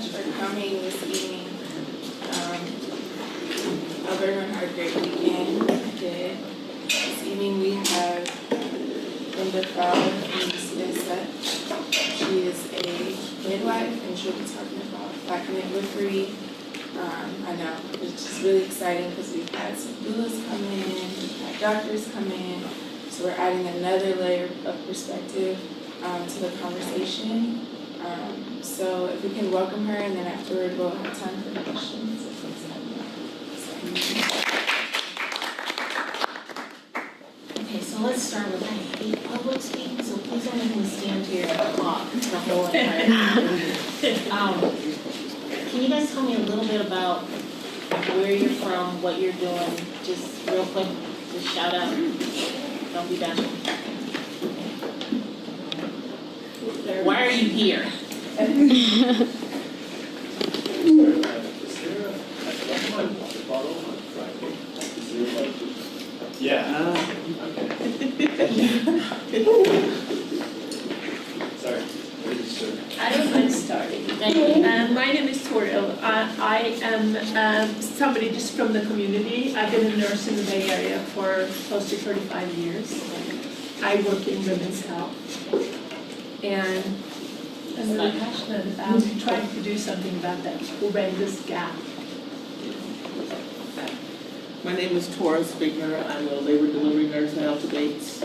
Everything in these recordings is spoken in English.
much for coming this evening. I hope everyone had a great weekend. I did. This evening we have Melinda Fowler from UC. She is a midwife, and she'll be talking about Black midwifery. I know, it's just really exciting because we've had some doulas come in, we've had doctors come in, so we're adding another layer of perspective to the conversation. So if we can welcome her, and then afterward we'll have time for questions. If folks have Okay, so let's start with, I hate public speaking, so please don't make me stand here and talk the whole entire time. Can you guys tell me a little bit about where you're from, what you're doing, just real quick, just shout out, don't be bashful. Why are you here? Yeah. Sorry. I don't mind starting. My name is Toriel. I am somebody just from the community. I've been a nurse in the Bay Area for close to 35 years. I work in women's health. And I'm really passionate about trying to do something about that horrendous gap. My name is Tora Spiegner. I'm a labor delivery nurse at Alta Bates.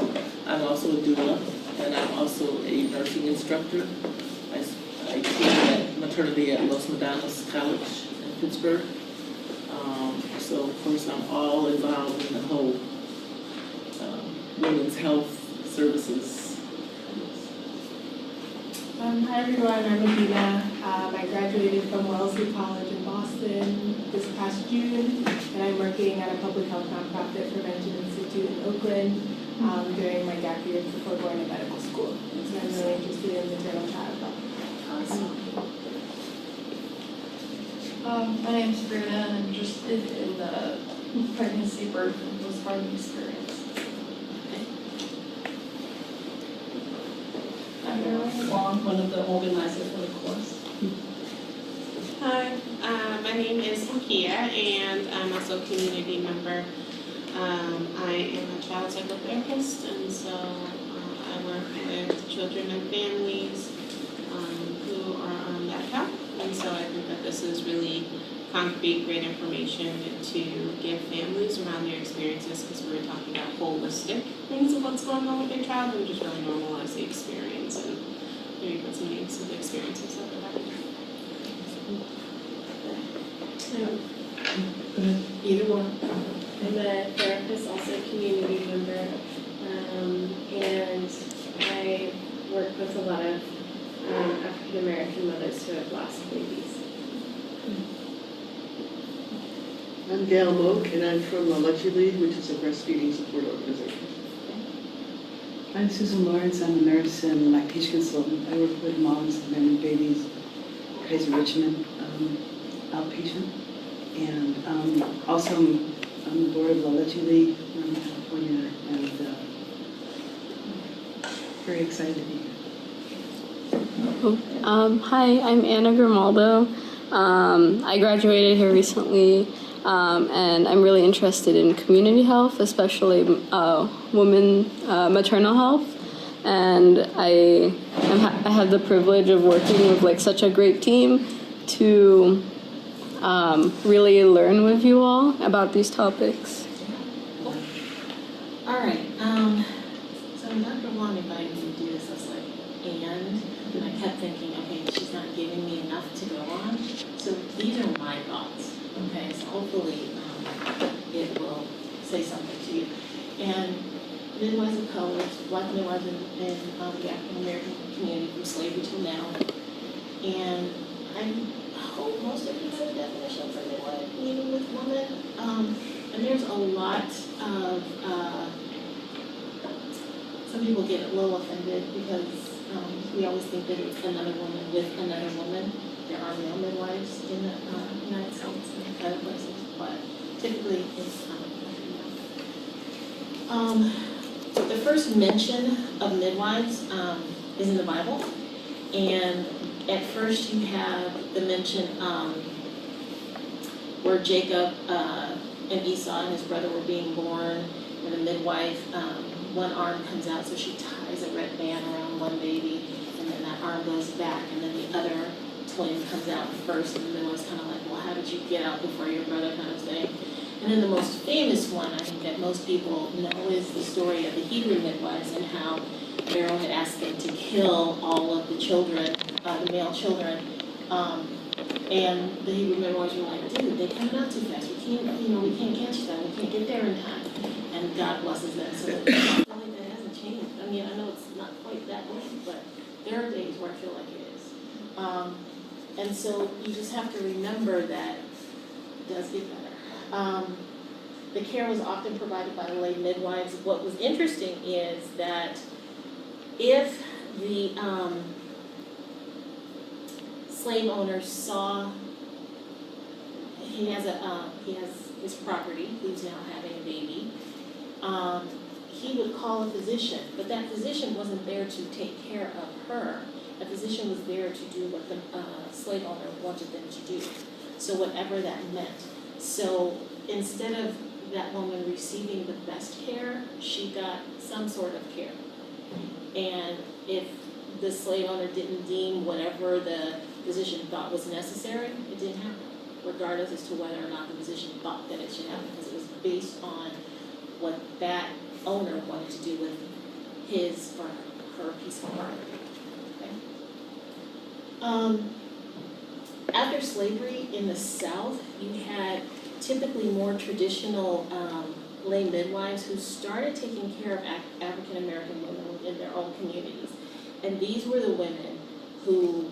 I'm also a doula, and I'm also a nursing instructor. I teach at maternity at Los Medanos College in Pittsburgh. So of course I'm all involved in the whole women's health services. Hi everyone, I'm Adina. I graduated from Wellesley College in Boston this past June, and I'm working at a public health nonprofit prevention institute in Oakland during my gap year before going to medical school. So I'm really interested in maternal child health. My name's Bruna, and I'm interested in the pregnancy, birth, and postpartum experience. I'm Marilyn Wong, one of the organizers for the course. Hi, my name is Makia, and I'm also a community member. I am a child psychotherapist, and so I work with children and families who are on that path. And so I think that this is really concrete, great information to give families around their experiences, because we were talking about holistic things of what's going on with their child, and just really normalize the experience and maybe put some names to the experiences that they're having. Either one. I'm a therapist, also a community member, and I work with a lot of African American mothers who have lost babies. I'm Gail Moak, and I'm from Allegedly, which is a breastfeeding support organization. I'm Susan Lawrence. I'm a nurse and lactation consultant. I work with moms and then babies, Kaiser Richmond outpatient. And also I'm on the board of Allegedly in California, and very excited to be here. Hi, I'm Anna Grimaldo. I graduated here recently, and I'm really interested in community health, especially maternal health. And I have the privilege of working with such a great team to really learn with you all about these topics. All right, so Dr. Wong invited me to do this. I was like, and I kept thinking, okay, she's not giving me enough to go on. So these are my thoughts, okay? So hopefully it will say something to you. And midwives of color, Black midwives in the African American community from slavery till now. And I hope most of you have a definition for midwife, meaning with woman. And there's a lot of, some people get a little offended because we always think that it's another woman with another woman. There are male midwives in the United States and other places, but typically it's the first mention of midwives is in the Bible, and at first you have the mention where Jacob and Esau and his brother were being born, and the midwife, one arm comes out, so she ties a red band around one baby, and then that arm goes back, and then the other twin comes out first, and the midwife's kind of like, well, how did you get out before your brother, kind of thing. And then the most famous one, I think that most people know, is the story of the Hebrew midwives and how Pharaoh had asked them to kill all of the children, the male children. And the Hebrew midwives were like, dude, they come out too fast. We can't catch them. We can't get there in time. And God blesses them. So I feel like that hasn't changed. I mean, I know it's not quite that way, but there are days where I feel like it is. And so you just have to remember that it does get better. The care was often provided by the lay midwives. What was interesting is that if the slave owner saw he has his property, he's now having a baby, he would call a physician, but that physician wasn't there to take care of her. A physician was there to do what the slave owner wanted them to do, so whatever that meant. So instead of that woman receiving the best care, she got some sort of care. And if the slave owner didn't deem whatever the physician thought was necessary, it didn't happen, regardless as to whether or not the physician thought that it should happen, because it was based on what that owner wanted to do with his or her piece of property. Okay? After slavery in the South, you had typically more traditional lay midwives who started taking care of African American women within their own communities. And these were the women who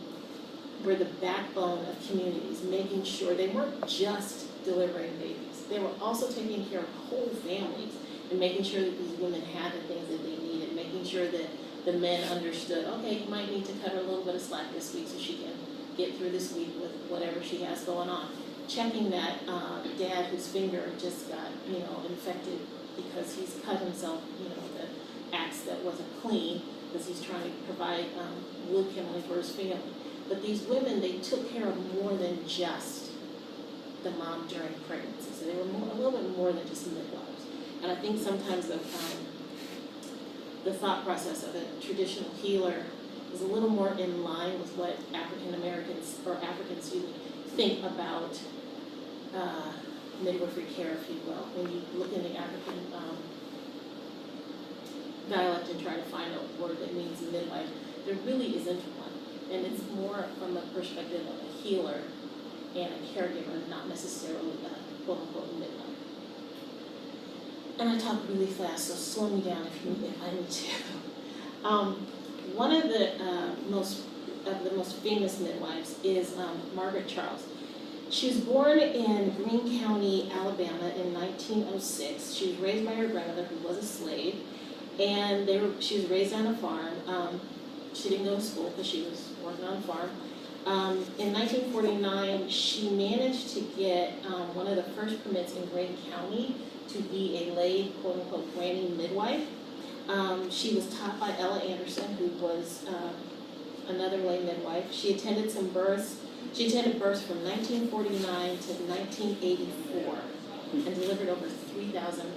were the backbone of communities, making sure they weren't just delivering babies. They were also taking care of whole families and making sure that these women had the things that they needed, making sure that the men understood, okay, you might need to cut her a little bit of slack this week so she can get through this week with whatever she has going on. Checking that dad whose finger just got, infected because he's cut himself, the axe that wasn't clean because he's trying to provide wood kindling for his family. But these women, they took care of more than just the mom during pregnancy. So they were a little bit more than just midwives. And I think sometimes the thought process of a traditional healer is a little more in line with what Africans think about midwifery care, if you will. When you look in the African dialect and try to find a word that means midwife, there really isn't one. And it's more from the perspective of a healer and a caregiver, not necessarily a quote-unquote midwife. And I talk really fast, so slow me down if I need to. One of the most famous midwives is Margaret Charles. She was born in Greene County, Alabama in 1906. She was raised by her grandmother, who was a slave, and she was raised on a farm. She didn't go to school because she was working on a farm. In 1949, she managed to get one of the first permits in Greene County to be a lay, quote-unquote, granny midwife. She was taught by Ella Anderson, who was another lay midwife. She attended births from 1949 to 1984 and delivered over 3,000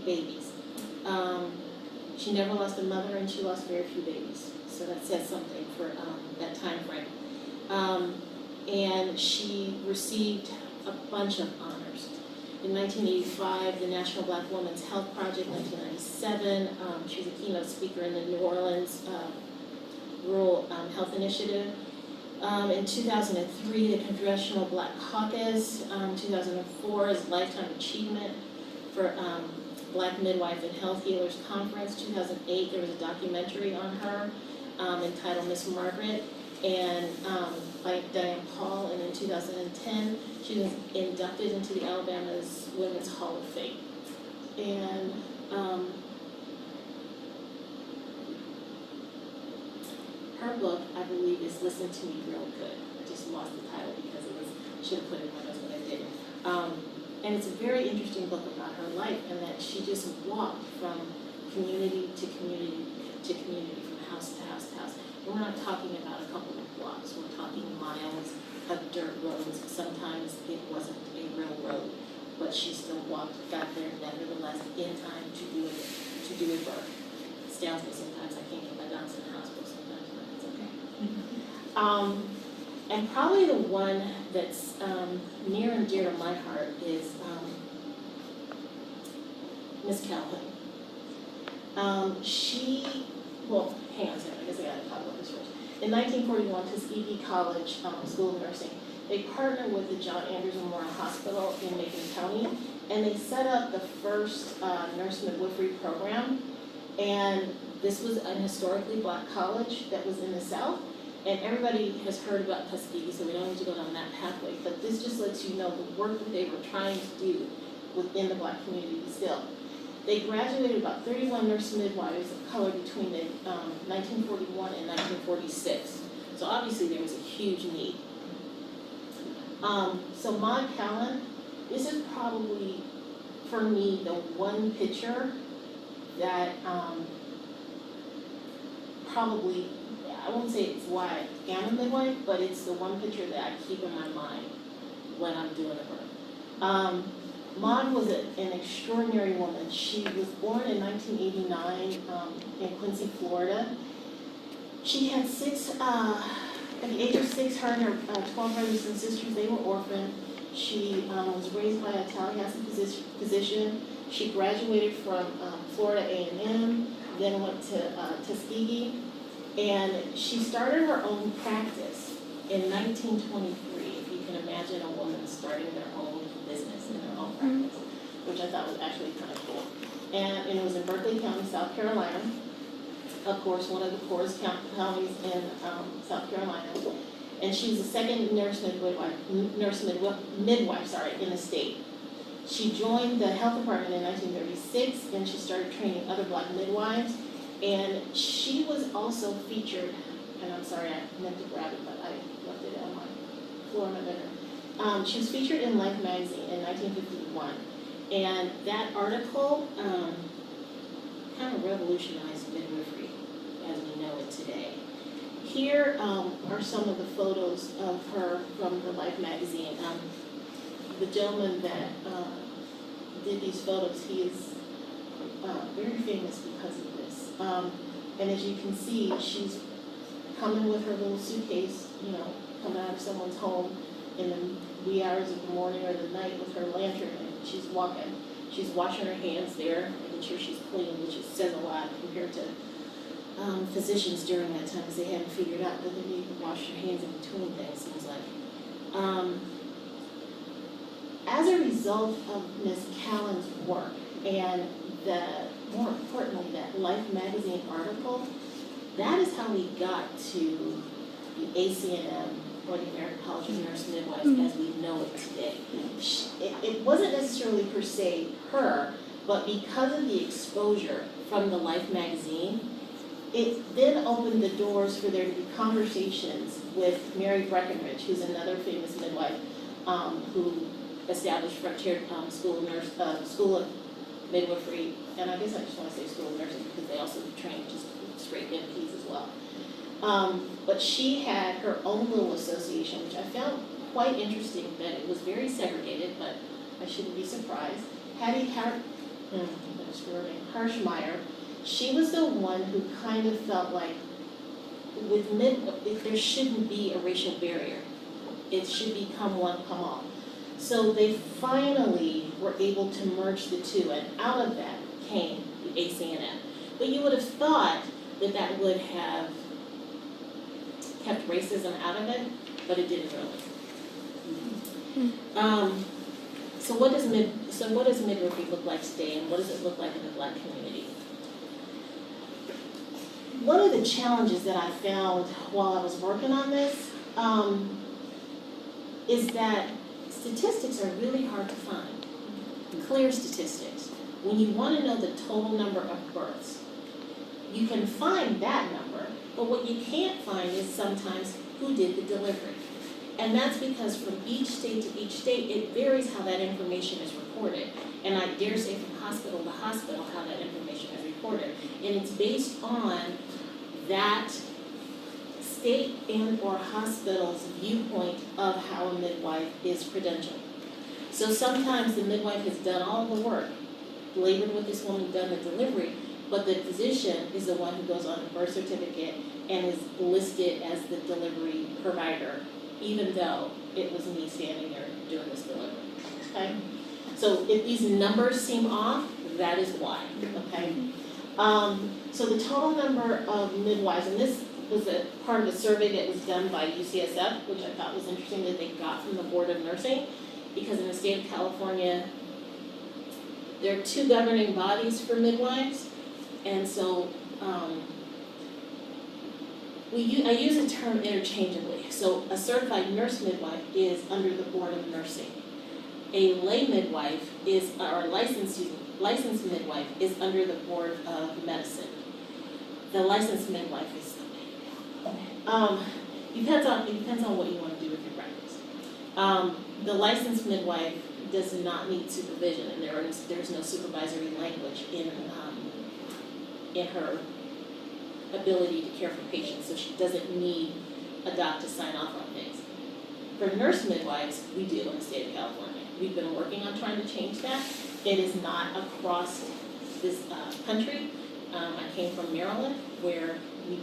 babies. She never lost a mother, and she lost very few babies. So that says something for that time frame. And she received a bunch of honors. In 1985, the National Black Women's Health Project, 1997, she was a keynote speaker in the New Orleans Rural Health Initiative. In 2003, the Congressional Black Caucus. 2004 is Lifetime Achievement for Black Midwife and Health Healers Conference. 2008, there was a documentary on her entitled Miss Margaret, and by Diane Paul. And in 2010, she was inducted into the Alabama's Women's Hall of Fame. And her book, I believe, is Listen to Me Real Good. I just lost the title because should have put it in my notes, but I didn't. And it's a very interesting book about her life, and that she just walked from community to community to community, from house to house to house. And we're not talking about a couple of blocks. We're talking miles of dirt roads. Sometimes it wasn't a real road, but she still got there nevertheless in time to do a birth. Astounds me sometimes. I can't get my dogs in the hospital sometimes, but it's okay. And probably the one that's near and dear to my heart is Miss Calhoun. Hang on a second, I guess I gotta talk about this first. In 1941, Tuskegee College School of Nursing, they partnered with the John Andrews Memorial Hospital in Macon County, and they set up the first nurse midwifery program. And this was an historically black college that was in the South. And everybody has heard about Tuskegee, so we don't need to go down that pathway. But this just lets you know the work that they were trying to do within the black community still. They graduated about 31 nurse midwives of color between 1941 and 1946. So obviously there was a huge need. So Maud Callan, this is probably, for me, the one picture that probably, I won't say it's why I am a midwife, but it's the one picture that I keep in my mind when I'm doing a birth. Maud was an extraordinary woman. She was born in 1989 in Quincy, Florida. She had at the age of 6, her and her 12 brothers and sisters, they were orphaned. She was raised by a Tallahassee physician. She graduated from Florida A&M, then went to Tuskegee, and she started her own practice in 1923. If you can imagine a woman starting their own business in their own practice, which I thought was actually kind of cool. And it was in Berkeley County, South Carolina. Of course, one of the poorest counties in South Carolina. And she was the second midwife in the state. She joined the health department in 1936, and she started training other black midwives. And she was also featured, and I'm sorry, I meant to grab it, but I left it on my floor in my bedroom. She was featured in Life magazine in 1951. And that article kind of revolutionized midwifery as we know it today. Here are some of the photos of her from the Life magazine. The gentleman that did these photos, he is very famous because of this. And as you can see, she's coming with her little suitcase, coming out of someone's home in the wee hours of the morning or the night with her lantern, and she's walking. She's washing her hands there, making sure she's clean, which says a lot compared to physicians during that time, because they hadn't figured out that they need to wash their hands in between things, seems like. As a result of Ms. Callan's work and more importantly, that Life magazine article, that is how we got to the ACNM, or the American College of Nurse Midwives, as we know it today. It wasn't necessarily per se her, but because of the exposure from the Life magazine, it then opened the doors for there to be conversations with Mary Breckenridge, who's another famous midwife, who established Frontier School of Midwifery, and I guess I just want to say School of Nursing because they also train just straight MPs as well. But she had her own little association, which I found quite interesting, that it was very segregated, but I shouldn't be surprised. Hattie Harshmeyer, she was the one who kind of felt like there shouldn't be a racial barrier. It should become one, come all. So they finally were able to merge the two, and out of that came the ACNM. But you would have thought that would have kept racism out of it, but it didn't really. So what does midwifery look like today, and what does it look like in the Black community? One of the challenges that I found while I was working on this is that statistics are really hard to find, clear statistics. When you want to know the total number of births, you can find that number, but what you can't find is sometimes who did the delivery. And that's because from each state to each state, it varies how that information is reported. And I dare say from hospital to hospital how that information is reported. And it's based on that state and or hospital's viewpoint of how a midwife is credentialed. So sometimes the midwife has done all the work, labored with this woman, done the delivery, but the physician is the one who goes on the birth certificate and is listed as the delivery provider, even though it was me standing there doing this delivery, okay? So if these numbers seem off, that is why, okay? So the total number of midwives, and this was a part of a survey that was done by UCSF, which I thought was interesting that they got from the Board of Nursing, because in the state of California, there are 2 governing bodies for midwives, and so I use the term interchangeably. So a certified nurse midwife is under the Board of Nursing. A lay midwife is, or licensed midwife is under the Board of Medicine. The licensed midwife is depends on what you want to do with your practice. The licensed midwife does not need supervision, and there's no supervisory language in her ability to care for patients, so she doesn't need a doc to sign off on things. For nurse midwives, we do in the state of California. We've been working on trying to change that. It is not across this country. I came from Maryland, where we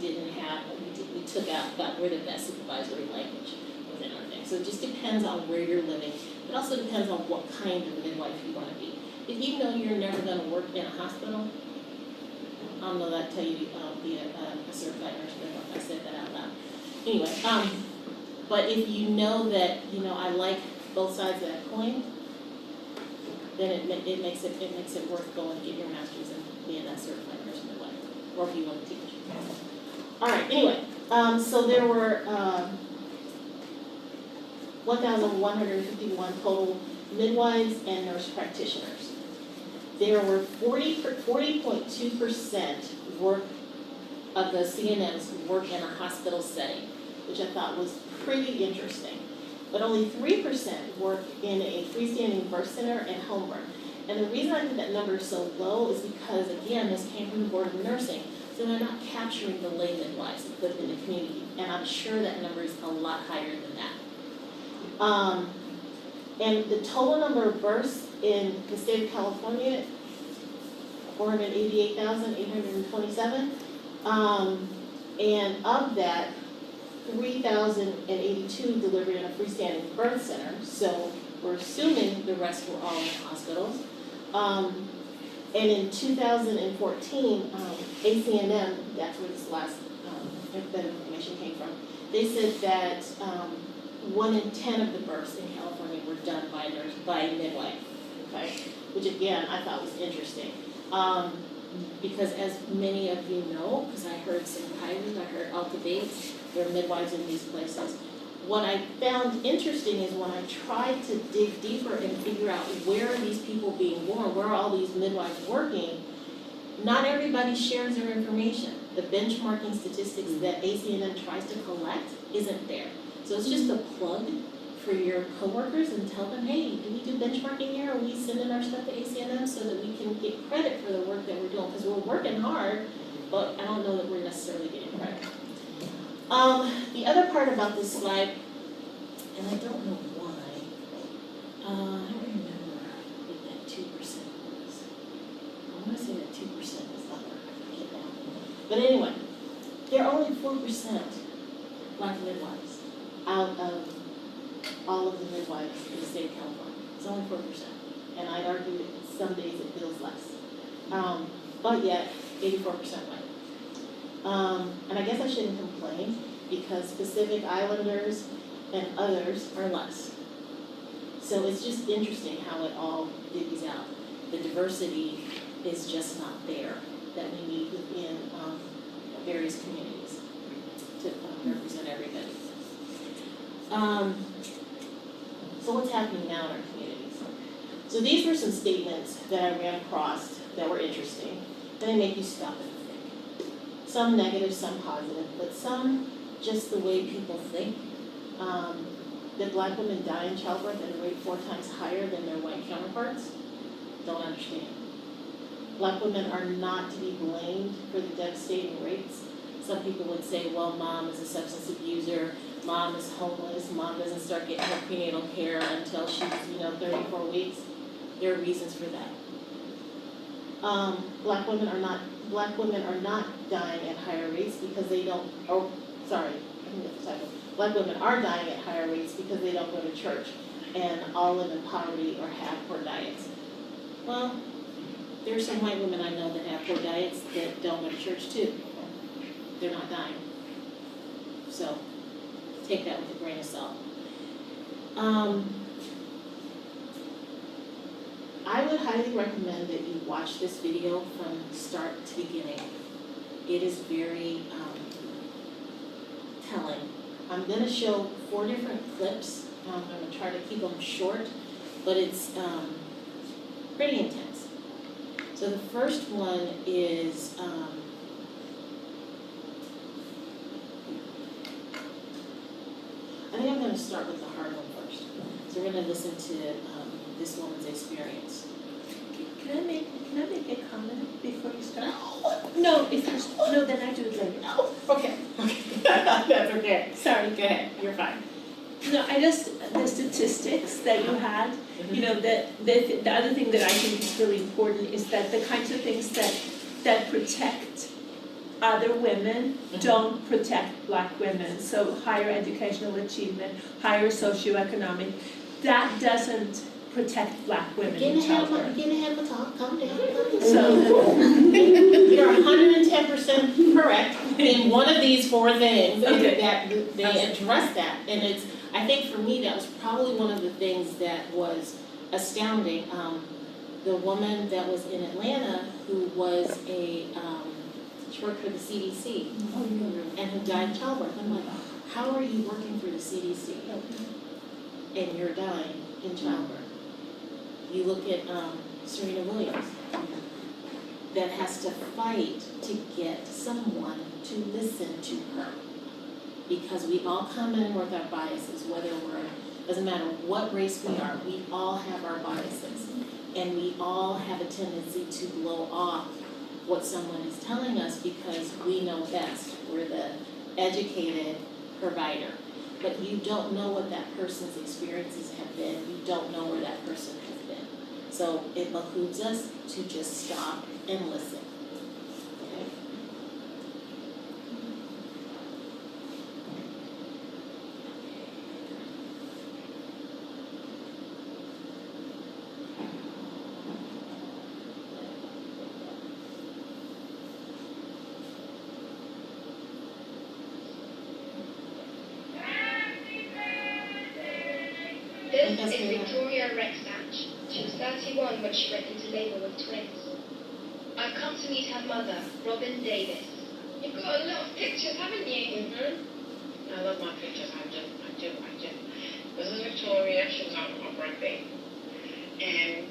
got rid of that supervisory language within our thing. So it just depends on where you're living. It also depends on what kind of midwife you want to be. If you know you're never going to work in a hospital, I don't know that tell you be a certified nurse midwife. I said that out loud. Anyway, but if you know that I like both sides of that coin, then it makes it worth going to get your master's and being that certified nurse midwife, or if you want to teach. All right. Anyway, so there were 1,151 total midwives and nurse practitioners. There were 40.2% work of the CNMs work in a hospital setting, which I thought was pretty interesting. But only 3% work in a freestanding birth center and home birth. And the reason I think that number is so low is because, again, this came from the Board of Nursing, so they're not capturing the lay midwives that live in the community. And I'm sure that number is a lot higher than that. And the total number of births in the state of California, 488,827. And of that, 3,082 delivered in a freestanding birth center. So we're assuming the rest were all in hospitals. And in 2014, ACNM, that's where this last that information came from, they said that 1 in 10 of the births in California were done by a midwife, okay? Which again, I thought was interesting. Because as many of you know, because I heard some Kaiser, I heard Alta Bates, there are midwives in these places. What I found interesting is when I tried to dig deeper and figure out where are these people being born, where are all these midwives working, not everybody shares their information. The benchmarking statistics that ACNM tries to collect isn't there. So it's just a plug for your coworkers and tell them, hey, do we do benchmarking here? Are we sending our stuff to ACNM so that we can get credit for the work that we're doing? Because we're working hard, but I don't know that we're necessarily getting credit. The other part about this slide, and I don't know why, I don't remember what that 2% was. I want to say that 2% was upper. But anyway, there are only 4% Black midwives out of all of the midwives in the state of California. It's only 4%. And I'd argue that some days it feels less. But yet, 84% white. And I guess I shouldn't complain because Pacific Islanders and others are less. So it's just interesting how it all divvies out. The diversity is just not there that we need within various communities to represent everybody. So what's happening now in our communities? So these were some statements that I ran across that were interesting, and they make you stop and think. Some negative, some positive, but some just the way people think. That Black women die in childbirth at a rate 4 times higher than their white counterparts. Don't understand. Black women are not to be blamed for the devastating rates. some people would say, well, mom is a substance abuser, mom is homeless, mom doesn't start getting her prenatal care until she's, 34 weeks. There are reasons for that. Black women are not dying at higher rates because they don't, I think that's the title. Black women are dying at higher rates because they don't go to church and all live in poverty or have poor diets. Well, there's some white women I know that have poor diets that don't go to church too. They're not dying. So take that with a grain of salt. I would highly recommend that you watch this video from start to beginning. It is very telling. I'm going to show 4 different clips. I'm going to try to keep them short, but it's pretty intense. So the first one is I think I'm going to start with the hard one first. So we're going to listen to this woman's experience. Can I make a comment before you start? No, then I do it later. Okay. That's okay. Sorry. Go ahead. You're fine. No, the statistics that you had, the other thing that I think is really important is that the kinds of things that protect other women don't protect Black women. So higher educational achievement, higher socioeconomic, that doesn't protect Black women in childbirth. Getting ahead of my talk. Calm down. So You're 110% correct in one of these 4 things, Okay. that they address that. And I think for me, that was probably one of the things that was astounding. The woman that was in Atlanta who was she worked for the CDC and who died in childbirth. I'm like, how are you working for the CDC and you're dying in childbirth? You look at Serena Williams that has to fight to get someone to listen to her, because we all come in with our biases, doesn't matter what race we are, we all have our biases, and we all have a tendency to blow off what someone is telling us because we know best. We're the educated provider. But you don't know what that person's experiences have been. You don't know where that person has been. So it behooves us to just stop and listen. Okay? This is Victoria Rexach. She was 31 when she went into labour with twins. I've come to meet her mother, Robin Davis. You've got a lot of pictures, haven't you? I love my pictures, I do. This is Victoria, she was out on my birthday. And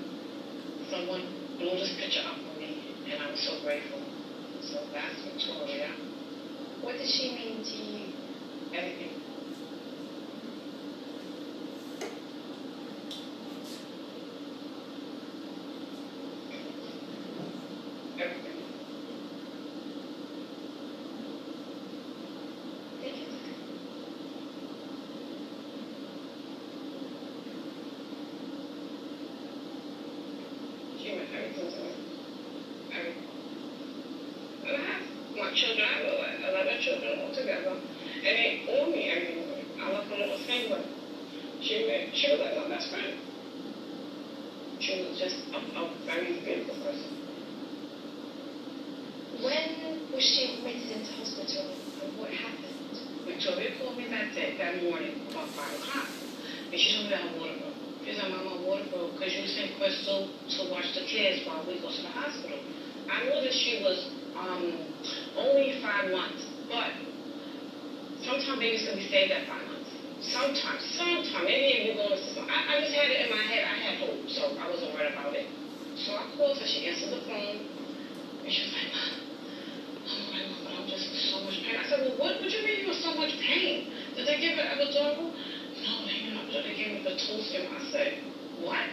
someone blew this picture up for me, and I was so grateful. So that's Victoria. What does she mean to you? Everything. Everything. Thank you. She meant everything to me. Everything. And I have my children, I have 11 children altogether, and they owe me everything. I love them the same way. She was like my best friend. She was just a very beautiful person. When was she admitted into hospital and what happened? Victoria called me that morning about 5 o'clock, and she told me that her water broke. She said, "Mama, my water broke because you sent Crystal to watch the kids while we go to the hospital." I knew that she was only 5 months, but sometimes babies can be saved at 5 months. Sometimes, maybe if you're going to system. I just had it in my head. I had hope, so I wasn't worried about it. So I called her. She answered the phone, and she was like, "I'm alright, Mom, but I'm just in so much pain." I said, "Well, what do you mean you were so much pain? Did they give her epidural?" "No, they gave me the Pitocin." I said, "What?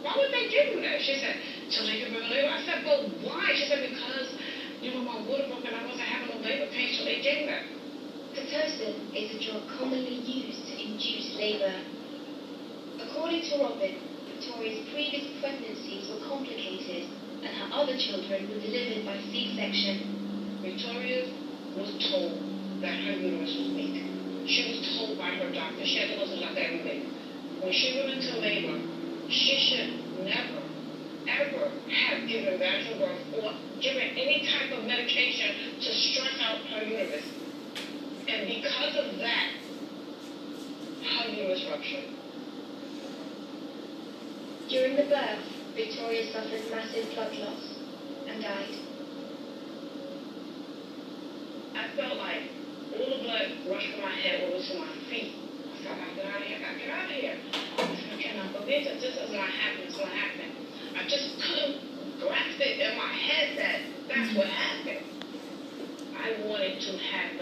Why would they give you that?" She said, "So they can remember later." I said, "But why?" She said, "Because You know, my water broke and I wasn't having no labor pain, so they gave her. Pitocin is a drug commonly used to induce labor. According to Robin, Victoria's previous pregnancies were complicated and her other children were delivered by C-section. Victoria was told that her uterus was weak. She was told by her doctor, she had to listen like every week. When she went into labor, she should never, ever have given vaginal birth or given any type of medication to stress out her uterus. And because of that, her uterus ruptured. During the birth, Victoria suffered massive blood loss and died. I felt like all the blood rushed from my head over to my feet. I felt like, get out of here, I gotta get out of here. I said, I cannot believe that this is not happening, it's not happening. I just couldn't grasp it in my head that that's what happened. I wanted to have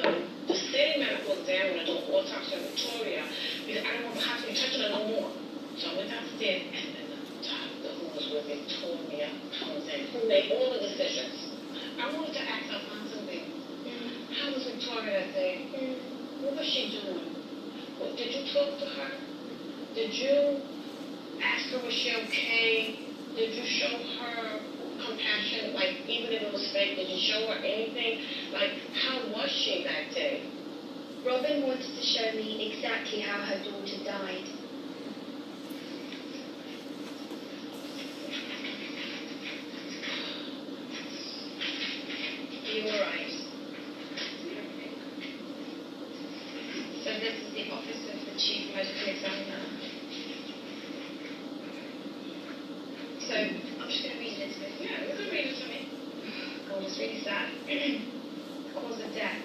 the same medical examiner do an autopsy on Victoria because I didn't want the hospital touching her no more. So I went downstairs and then the doctor who was with me told me comes in, who made all the decisions. I wanted to ask her something. How was Victoria that day? What was she doing? Did you talk to her? Did you ask her was she okay? Did you show her compassion? Like, even if it was fake, did you show her anything? Like, how was she that day? Robin wanted to show me exactly how her daughter died. You were right. So this is the office of the chief medical examiner. So I'm just going to read it to me. Yeah, you can read it to me. Oh, it's really sad. Cause of death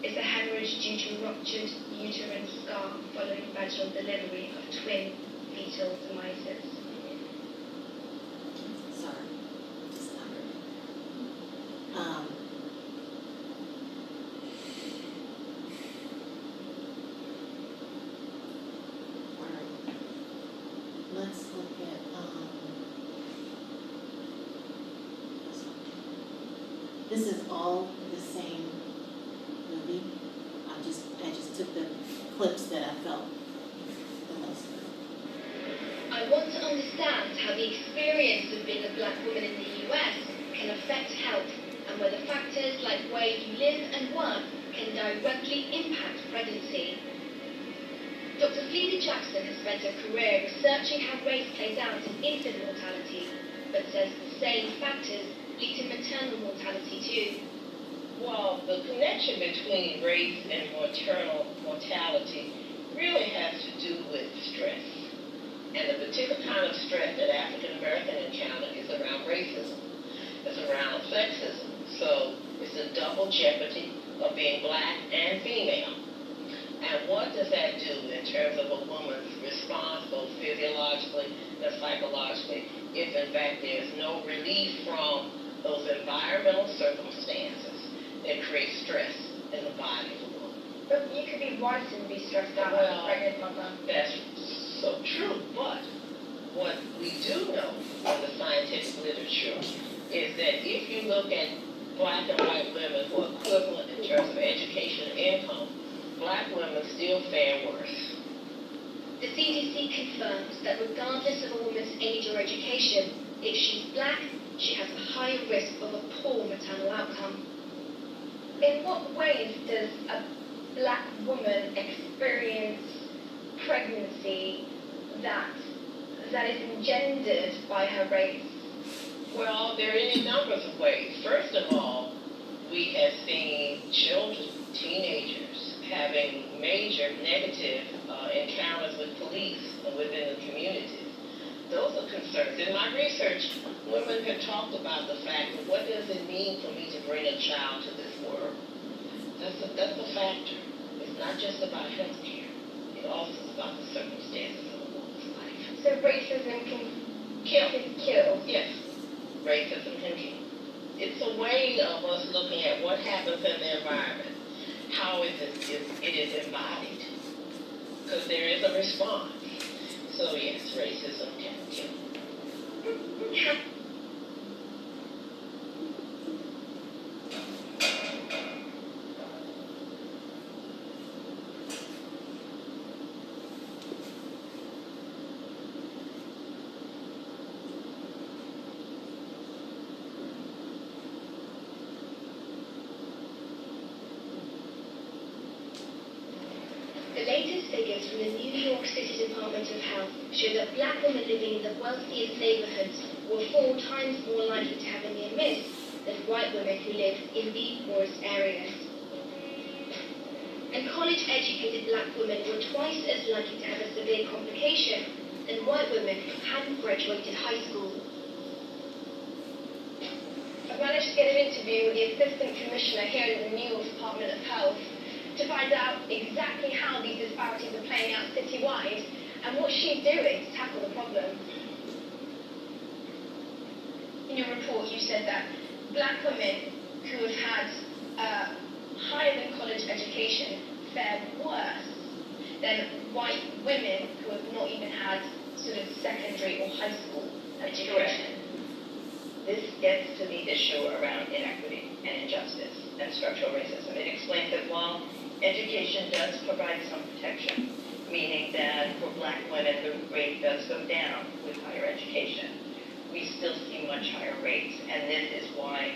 is a hemorrhage due to ruptured uterine scar following vaginal delivery of twin fetal demises. Sorry, just covered. Alright, let's look at, this is all the same movie. I just took the clips that I felt the most. I want to understand how the experience of being a black woman in the US can affect health and whether factors like where you live and work can directly impact pregnancy. Dr. Fleeta Jackson has spent her career researching how race plays out in infant mortality, but says the same factors lead to maternal mortality too. Well, the connection between race and maternal mortality really has to do with stress. And the particular kind of stress that African American encounter is around racism. It's around sexism. So it's a double jeopardy of being black and female. And what does that do in terms of a woman's response, both physiologically and psychologically, if in fact there's no relief from those environmental circumstances that create stress in the body of a woman? But you could be white and be stressed out as a pregnant mother. That's so true, but what we do know from the scientific literature is that if you look at black and white women who are equivalent in terms of education and income, black women still fare worse. The CDC confirms that regardless of a woman's age or education, if she's black, she has a higher risk of a poor maternal outcome. In what ways does a black woman experience pregnancy that is engendered by her race? Well, there are any numbers of ways. First of all, we have seen children, teenagers, having major negative encounters with police and within the communities. Those are concerns. In my research, women have talked about the fact that what does it mean for me to bring a child to this world? That's a factor. It's not just about health care. It also is about the circumstances of a woman's life. So racism can kill. Yes, racism can kill. It's a way of us looking at what happens in the environment, how it is embodied, because there is a response. So yes, racism can kill. findings from the New York City Department of Health show that black women living in the wealthiest neighborhoods were 4 times more likely to have a near miss than white women who live in the poorest areas. And college-educated black women were twice as likely to have a severe complication than white women who hadn't graduated high school. I've managed to get an interview with the Assistant Commissioner here in the New York Department of Health to find out exactly how these disparities are playing out citywide and what she's doing to tackle the problem. In your report, you said that black women who have had higher than college education fare worse than white women who have not even had sort of secondary or high school education. This gets to the issue around inequity and injustice and structural racism. It explains that while education does provide some protection, meaning that for black women the rate does go down with higher education, we still see much higher rates, and this is why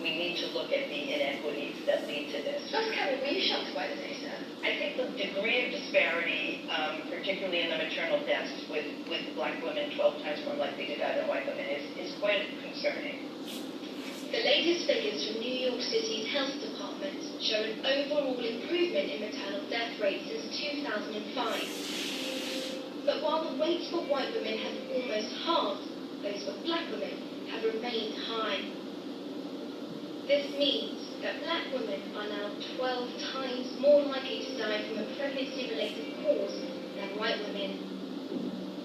we need to look at the inequities that lead to this. Dr. Kevin, were you shocked by the data? I think the degree of disparity, particularly in the maternal deaths with black women 12 times more likely to die than white women, is quite concerning. The latest figures from New York City's health department show an overall improvement in maternal death rates since 2005. But while the rates for white women have almost halved, those for black women have remained high. This means that black women are now 12 times more likely to die from a pregnancy-related cause than white women.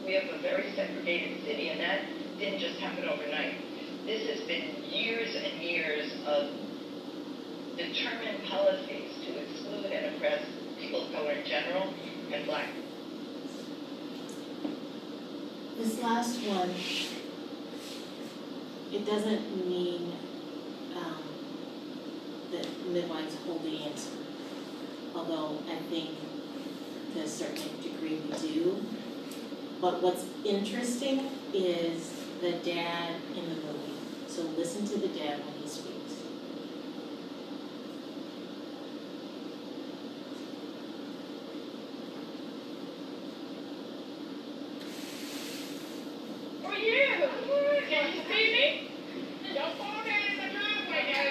We have a very segregated city, and that didn't just happen overnight. This has been years and years of determined policies to exclude and oppress people of color in general and black. This last one, it doesn't mean that midwives hold the answer, although I think to a certain degree we do. But what's interesting is the dad in the movie. So listen to the dad when he speaks. Who are you? Can you see me? Don't fall down in the driveway now.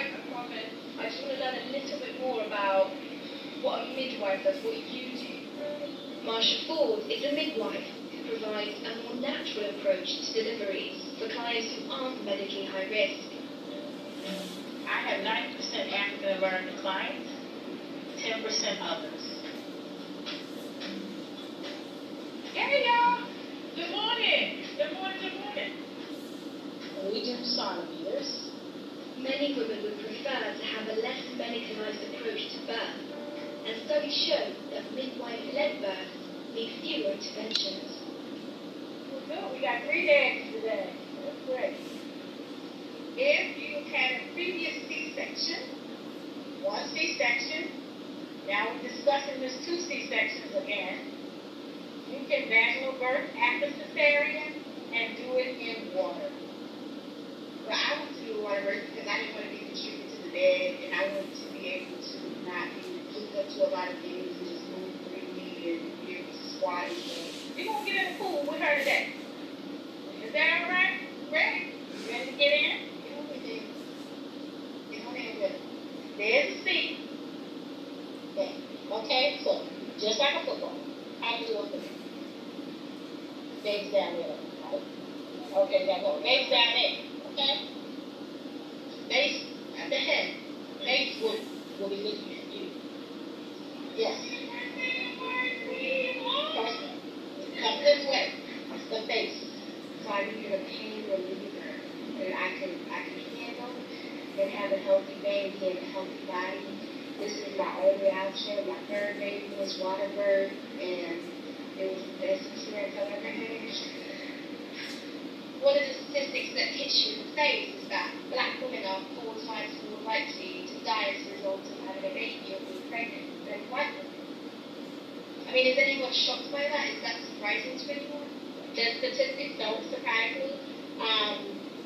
I just want to learn a little bit more about what a midwife does, what you do. Marsha Ford is a midwife who provides a more natural approach to deliveries for clients who aren't medically high risk. I have 90% African American clients, 10% others. Hey y'all! Good morning! Good morning, good morning. We do centimeters. Many women would prefer to have a less medicalized approach to birth, and studies show that midwife-led births need fewer interventions. Well, good. We got 3 dads today. That's great. If you had a previous C-section, 1 C-section, now we're discussing this 2 C-sections again, you can vaginal birth after cesarean and do it in water. Well, I went to the water birth because I didn't want to be constricted to the bed, and I wanted to be able to not be hooked up to a lot of things and just move freely and be able to squat and stuff. We're going to get in the pool with her today. Is that all right? Ready? Ready to get in? Get on in there. Get on in with it. There's the seat. Okay. Okay, so just like a football. How do you do a football? Legs down there. Okay, now go. Legs down there. Okay? Base at the head. Base will be looking at you. Yes. First, come this way. That's the face. So I need a pain reliever that I can handle and have a healthy baby and a healthy body. This is my only option. My third baby was water birth, and it was the best experience I've ever had. One of the statistics that hits you in the face is that black women are 4 times more likely to die as a result of having a baby or being pregnant than white women. I mean, is anyone shocked by that? Is that surprising to anyone? The statistics don't surprise me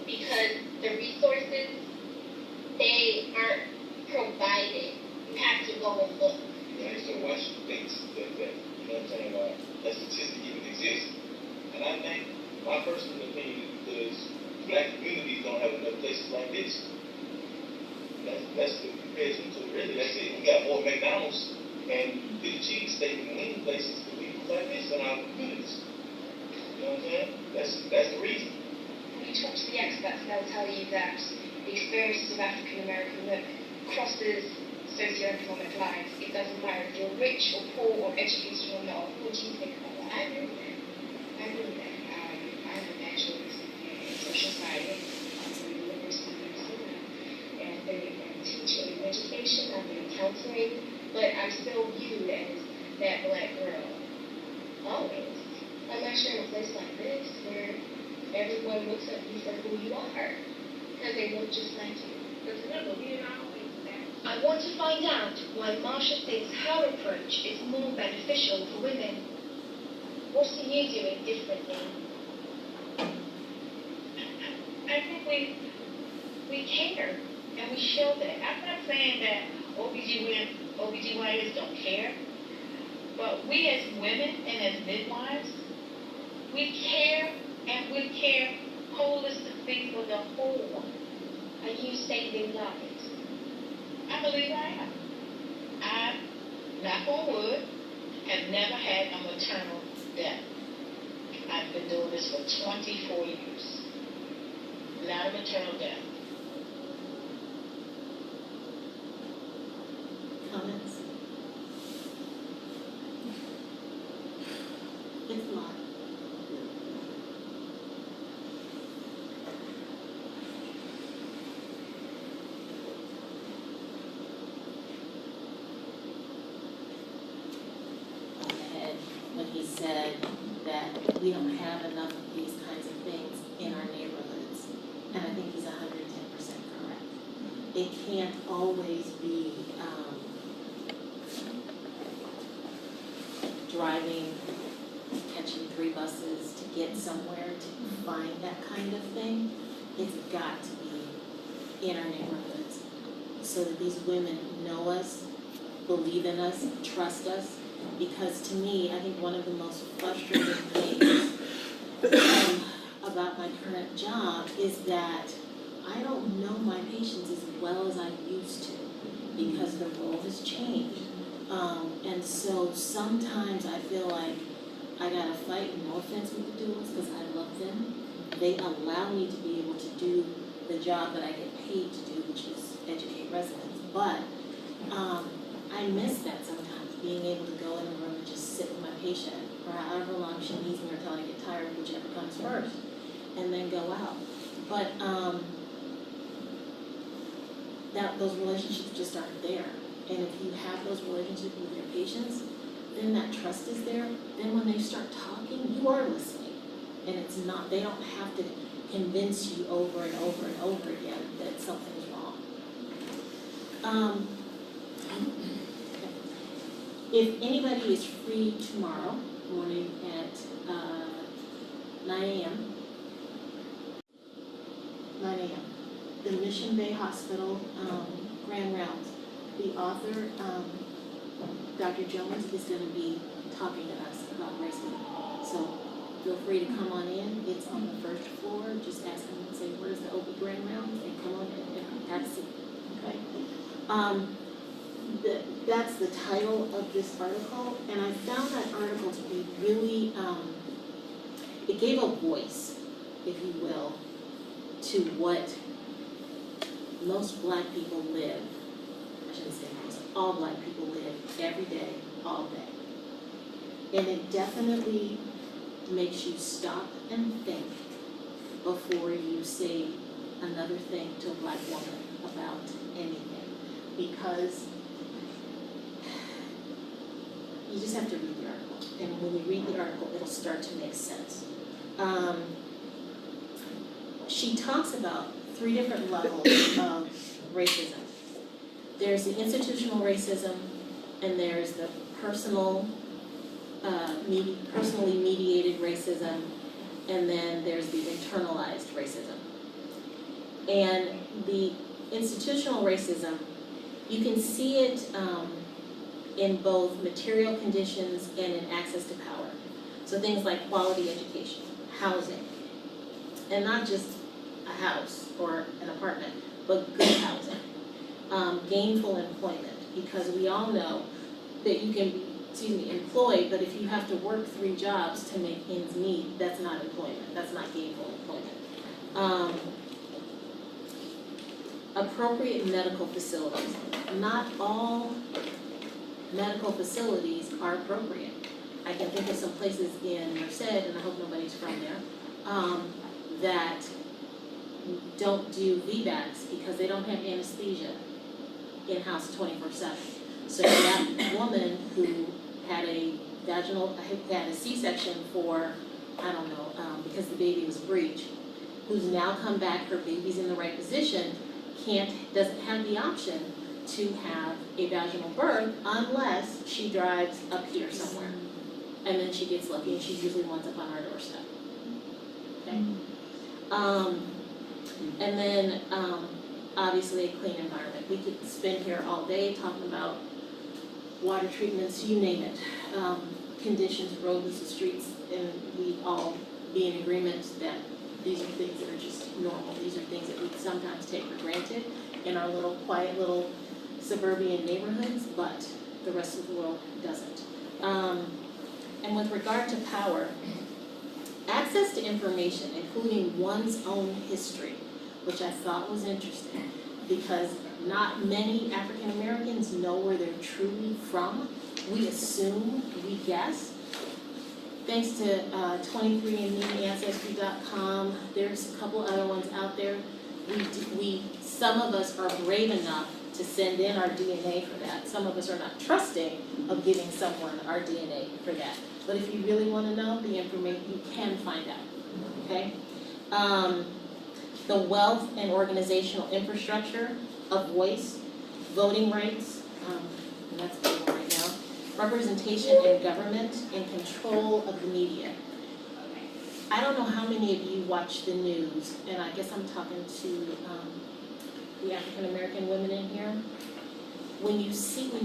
because the resources, they aren't provided. You have to go and look. Yeah, so watch the things that know what I'm saying, that statistic even exists. And I think, my personal opinion, because black communities don't have enough places like this. That's the comparison to really, that's it. We got more McDonald's and big cheese steak and wing places than we like this in our communities. You know what I'm saying? That's the reason. When you talk to the experts, they'll tell you that the experiences of African American women crosses socioeconomic lines. It doesn't matter if you're rich or poor or educated or not. What do you think about that? I agree with that. I have a bachelor's in social science. I'm from the University of Minnesota. And I've been a teacher in education. I've been in counseling. But I'm still viewed as that black girl. Always. Unless you're in a place like this where everyone looks at you for who you are. Because they look just like you. Because remember, we are not always that. I want to find out why Marsha thinks her approach is more beneficial for women. What are you doing differently? I think we care and we show that. I'm not saying that OBGYNs don't care, but we as women and as midwives, we care and we care holistically for the whole one. Are you saving lives? I believe I am. I, knock on wood, have never had a maternal death. I've been doing this for 24 years. Not a maternal death. Comments? It's a lot. When he said that we don't have enough of these kinds of things in our neighborhoods. And I think he's 110% correct. It can't always be driving, catching 3 buses to get somewhere to find that kind of thing. It's got to be in our neighborhoods so that these women know us, believe in us, trust us. Because to me, I think one of the most frustrating things about my current job is that I don't know my patients as well as I used to because the role has changed. And so sometimes I feel like I gotta fight, no offense with the doulas, because I love them. They allow me to be able to do the job that I get paid to do, which is educate residents. But I miss that sometimes, being able to go in a room and just sit with my patient for however long she needs me until I get tired, whichever comes first, and then go out. But those relationships just aren't there. And if you have those relationships with your patients, then that trust is there. Then when they start talking, you are listening. And it's not, they don't have to convince you over and over and over again that something's wrong. If anybody is free tomorrow morning at 9 a.m., the Mission Bay Hospital Grand Rounds, the author, Dr. Jones, is going to be talking to us about racism. So feel free to come on in. It's on the first floor. Just ask them and say, where's the OB Grand Rounds? And come on in and have a seat. Okay? That's the title of this article, and I found that article to be really, it gave a voice, if you will, to what most Black people live. I shouldn't say most, all Black people live every day, all day. And it definitely makes you stop and think before you say another thing to a Black woman about anything, because you just have to read the article, and when you read the article, it'll start to make sense. She talks about 3 different levels of racism. There's the institutional racism, and there's the personally mediated racism, and then there's the internalized racism. And the institutional racism, you can see it in both material conditions and in access to power. So things like quality education, housing, and not just a house or an apartment, but good housing. Gainful employment, because we all know that you can be, employed, but if you have to work 3 jobs to make ends meet, that's not employment, that's not gainful employment. Appropriate medical facilities. Not all medical facilities are appropriate. I can think of some places in Merced, and I hope nobody's from there, that don't do VBACs because they don't have anesthesia in-house 24/7. So that woman who had a C-section for, I don't know, because the baby was breech, who's now come back, her baby's in the right position, doesn't have the option to have a vaginal birth unless she drives up here somewhere. And then she gets lucky and she usually winds up on our doorstep. Okay? And then obviously a clean environment. We could spend here all day talking about water treatments, you name it, conditions, roads, the streets, and we all be in agreement that these are things that are just normal. These are things that we sometimes take for granted in our little quiet little suburban neighborhoods, but the rest of the world doesn't. And with regard to power, access to information, including one's own history, which I thought was interesting, because not many African Americans know where they're truly from. We assume, we guess. Thanks to 23andMe, Ancestry.com, there's a couple other ones out there. Some of us are brave enough to send in our DNA for that. Some of us are not trusting of giving someone our DNA for that. But if you really want to know the information, you can find out, okay? The wealth and organizational infrastructure of voice, voting rights, and that's the one right now, representation in government, and control of the media. I don't know how many of you watch the news, and I guess I'm talking to the African American women in here. When you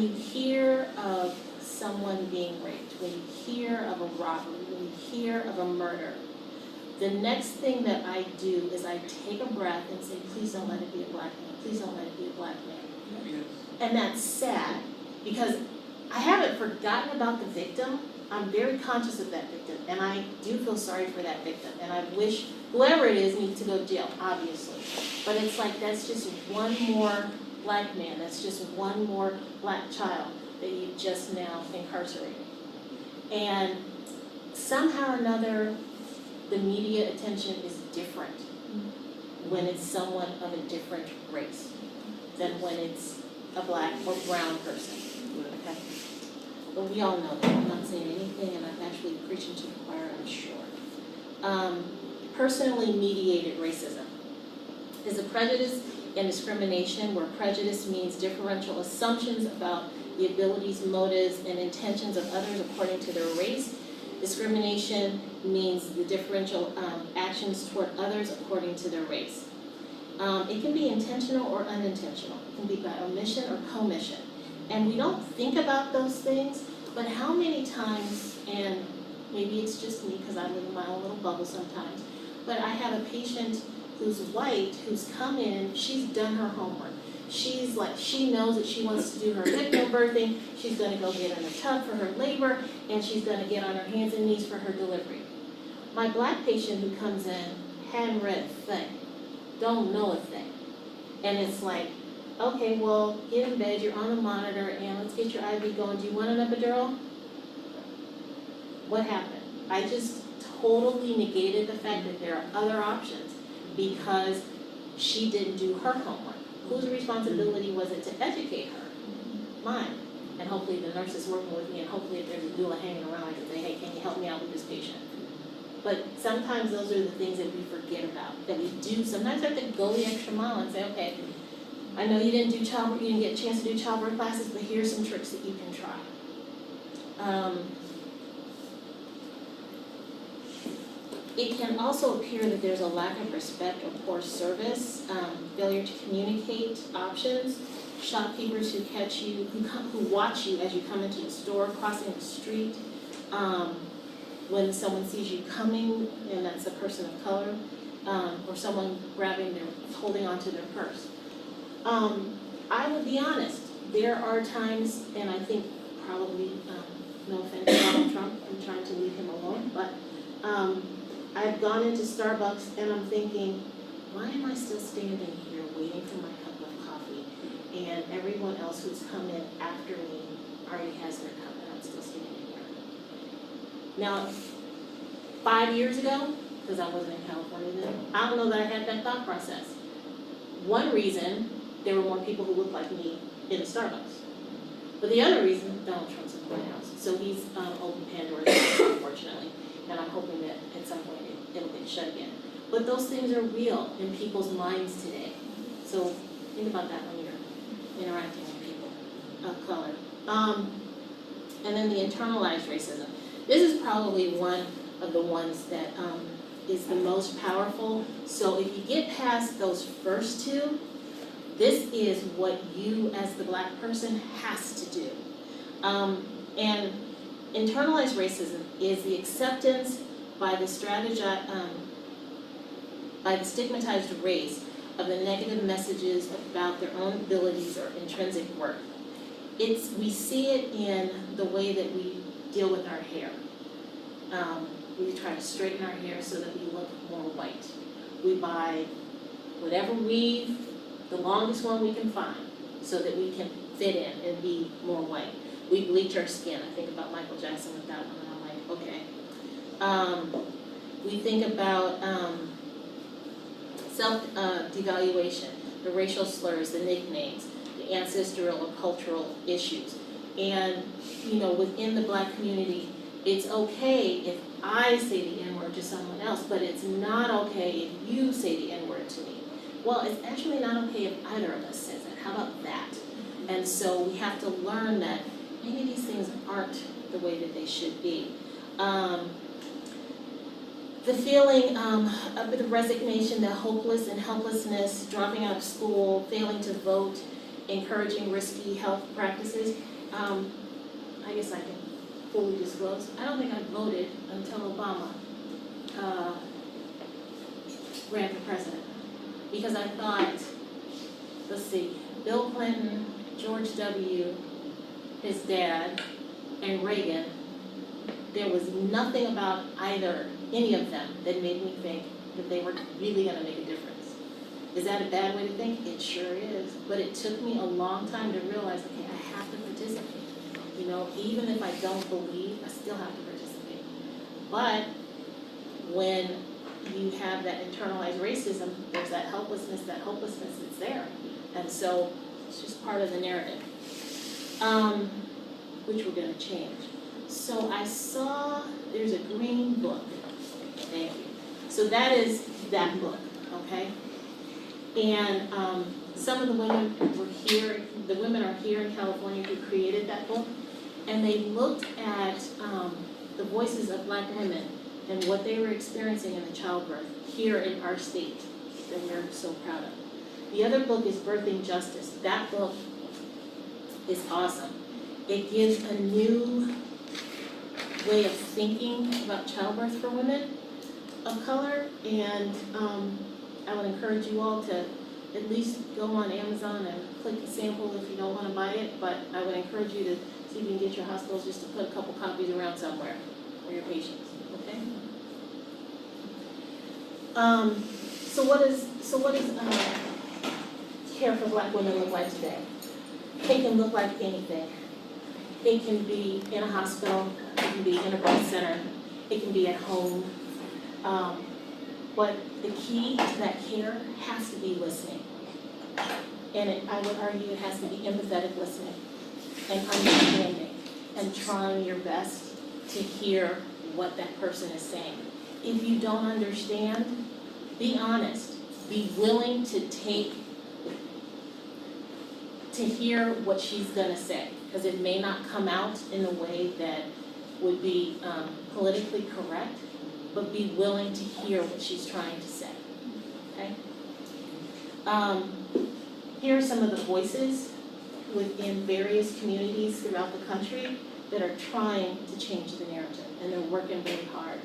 hear of someone being raped, when you hear of a robbery, when you hear of a murder, the next thing that I do is I take a breath and say, please don't let it be a black man, please don't let it be a black man. Yes. And that's sad, because I haven't forgotten about the victim. I'm very conscious of that victim, and I do feel sorry for that victim, and I wish whoever it is needs to go to jail, obviously. But it's like, that's just one more black man, that's just one more black child that you just now incarcerated. And somehow or another, the media attention is different when it's someone of a different race than when it's a black or brown person, okay? But we all know that. I'm not saying anything, and I'm actually preaching to the choir, I'm sure. Personally mediated racism is a prejudice and discrimination where prejudice means differential assumptions about the abilities, motives, and intentions of others according to their race. Discrimination means the differential actions toward others according to their race. It can be intentional or unintentional. It can be by omission or commission. And we don't think about those things, but how many times, and maybe it's just me because I live in my own little bubble sometimes, but I have a patient who's white, who's come in, she's done her homework. She's like, she knows that she wants to do her hypnobirthing, she's gonna go get in the tub for her labor, and she's gonna get on her hands and knees for her delivery. My black patient who comes in hadn't read a thing, don't know a thing. And it's like, okay, well, get in bed, you're on the monitor, and let's get your IV going. Do you want an epidural? What happened? I just totally negated the fact that there are other options because she didn't do her homework. Whose responsibility was it to educate her? Mine. And hopefully the nurse is working with me, and hopefully if there's a doula hanging around, I can say, hey, can you help me out with this patient? But sometimes those are the things that we forget about, that we do. Sometimes we have to go the extra mile and say, okay, I know you didn't do childbirth, you didn't get a chance to do childbirth classes, but here's some tricks that you can try. It can also appear that there's a lack of respect or poor service, failure to communicate options, shopkeepers who catch you, who watch you as you come into the store, crossing the street. When someone sees you coming, and that's a person of color, or someone holding onto their purse. I will be honest, there are times, and I think probably, no offense to Donald Trump, I'm trying to leave him alone, but I've gone into Starbucks and I'm thinking, why am I still standing here waiting for my cup of coffee? And everyone else who's come in after me already has their cup and I'm still standing here. Now, 5 years ago, because I wasn't in California then, I don't know that I had that thought process. One reason, there were more people who looked like me in the Starbucks. But the other reason, Donald Trump's in the White House. So he's opened Pandora's box, unfortunately. And I'm hoping that at some point it'll get shut again. But those things are real in people's minds today. So think about that when you're interacting with people of color. And then the internalized racism. This is probably one of the ones that is the most powerful. So if you get past those first two, this is what you as the Black person has to do. And internalized racism is the acceptance by the stigmatized race of the negative messages about their own abilities or intrinsic worth. We see it in the way that we deal with our hair. We try to straighten our hair so that we look more white. We buy whatever weave, the longest one we can find, so that we can fit in and be more white. We bleach our skin. I think about Michael Jackson with that one, and I'm like, okay. We think about self-devaluation, the racial slurs, the nicknames, the ancestral or cultural issues. And, within the Black community, it's okay if I say the N-word to someone else, but it's not okay if you say the N-word to me. Well, it's actually not okay if either of us says it. How about that? And so we have to learn that maybe these things aren't the way that they should be. The feeling of the resignation, the hopeless and helplessness, dropping out of school, failing to vote, encouraging risky health practices. I guess I can fully disclose. I don't think I voted until Obama ran for president. Because I thought, let's see, Bill Clinton, George W., his dad, and Reagan, there was nothing about any of them that made me think that they were really going to make a difference. Is that a bad way to think? It sure is. But it took me a long time to realize, okay, I have to participate. Even if I don't believe, I still have to participate. But when you have that internalized racism, there's that hopelessness that's there. And so it's just part of the narrative, which we're going to change. So I saw there's a green book. Thank you. So that is that book, okay? And some of the women are here in California who created that book, and they looked at the voices of Black women and what they were experiencing in the childbirth here in our state that we're so proud of. The other book is Birthing Justice. That book is awesome. It gives a new way of thinking about childbirth for women of color, and I would encourage you all to at least go on Amazon and click a sample if you don't want to buy it, but I would encourage you to see if you can get your hospitals just to put a couple copies around somewhere for your patients, okay? So what does care for Black women look like today? It can look like anything. It can be in a hospital, it can be in a birth center, it can be at home. But the key to that care has to be listening. And I would argue it has to be empathetic listening and understanding and trying your best to hear what that person is saying. If you don't understand, be honest. Be willing to hear what she's gonna say, because it may not come out in a way that would be politically correct, but be willing to hear what she's trying to say, okay? Here are some of the voices within various communities throughout the country that are trying to change the narrative, and they're working really hard.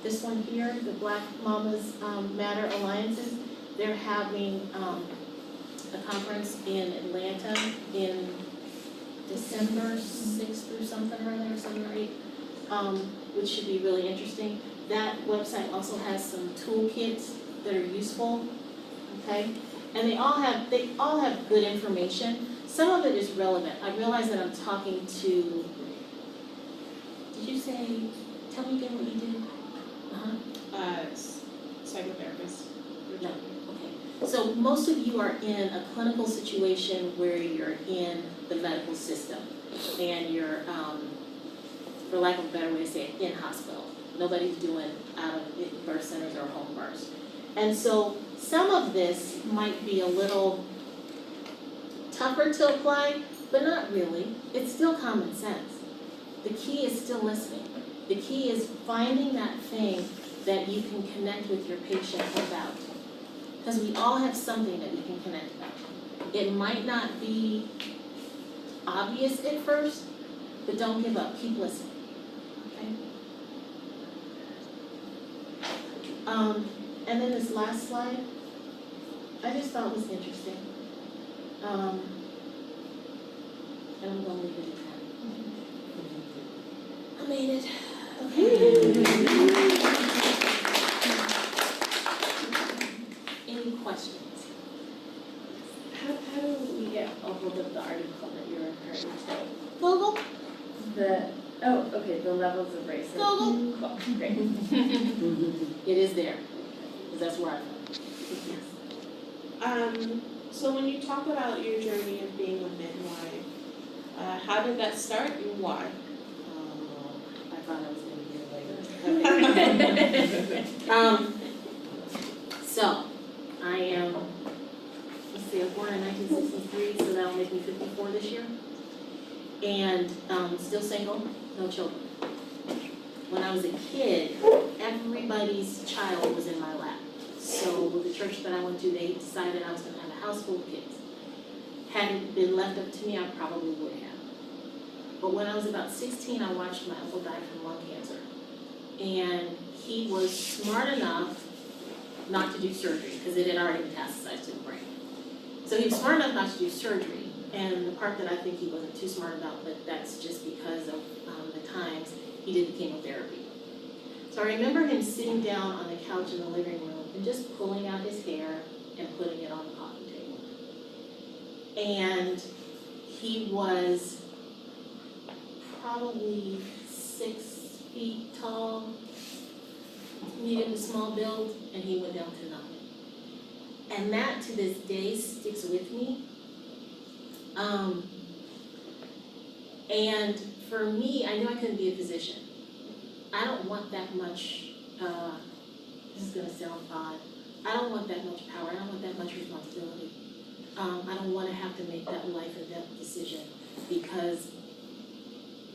This one here, the Black Mamas Matter Alliances, they're having a conference in Atlanta in December 6th or something or other, 7 or 8, which should be really interesting. That website also has some toolkits that are useful, okay? And they all have good information. Some of it is relevant. I realize that I'm talking to, did you say, tell me again what you did? Psychotherapist. No, okay. So most of you are in a clinical situation where you're in the medical system and you're, for lack of a better way to say it, in hospital. Nobody's doing out of birth centers or home births. And so some of this might be a little tougher to apply, but not really. It's still common sense. The key is still listening. The key is finding that thing that you can connect with your patient about. Because we all have something that we can connect about. It might not be obvious at first, but don't give up. Keep listening. Okay? And then this last slide, I just thought was interesting. And I'm going to leave it at that. I made it. Okay. Any questions? How do we get a hold of the article that you're referring to? Google? The levels of racism. Google. Cool, great. It is there, because that's where I found it. So when you talk about your journey of being a midwife, how did that start and why? I thought I was going to get it later. So, I am, let's see, I was born in 1963, so that'll make me 54 this year. And still single, no children. When I was a kid, everybody's child was in my lap. So with the church that I went to, they decided I was going to have a house full of kids. Had it been left up to me, I probably would have. But when I was about 16, I watched my uncle die from lung cancer. And he was smart enough not to do surgery, because it had already metastasized to the brain. So he was smart enough not to do surgery. And the part that I think he wasn't too smart about, but that's just because of the times, he did the chemotherapy. So I remember him sitting down on the couch in the living room and just pulling out his hair and putting it on the coffee table. And he was probably 6 feet tall, medium to small build, and he went down to nothing. And that to this day sticks with me. And for me, I knew I couldn't be a physician. I don't want that much, this is gonna sound odd, I don't want that much power, I don't want that much responsibility. I don't wanna have to make that life or death decision, because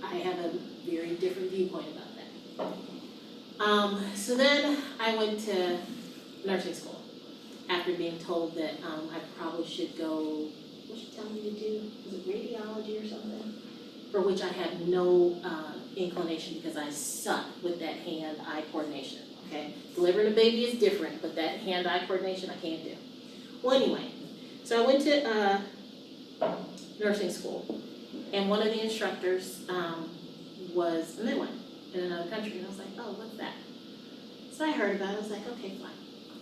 I have a very different viewpoint about that. So then I went to nursing school after being told that I probably should go, what she tell me to do? Was it radiology or something? For which I had no inclination, because I suck with that hand-eye coordination, okay? Delivering a baby is different, but that hand-eye coordination I can't do. Well, anyway, so I went to nursing school, and one of the instructors was a midwife in another country, and I was like, oh, what's that? So I heard about it, I was like, okay, fine.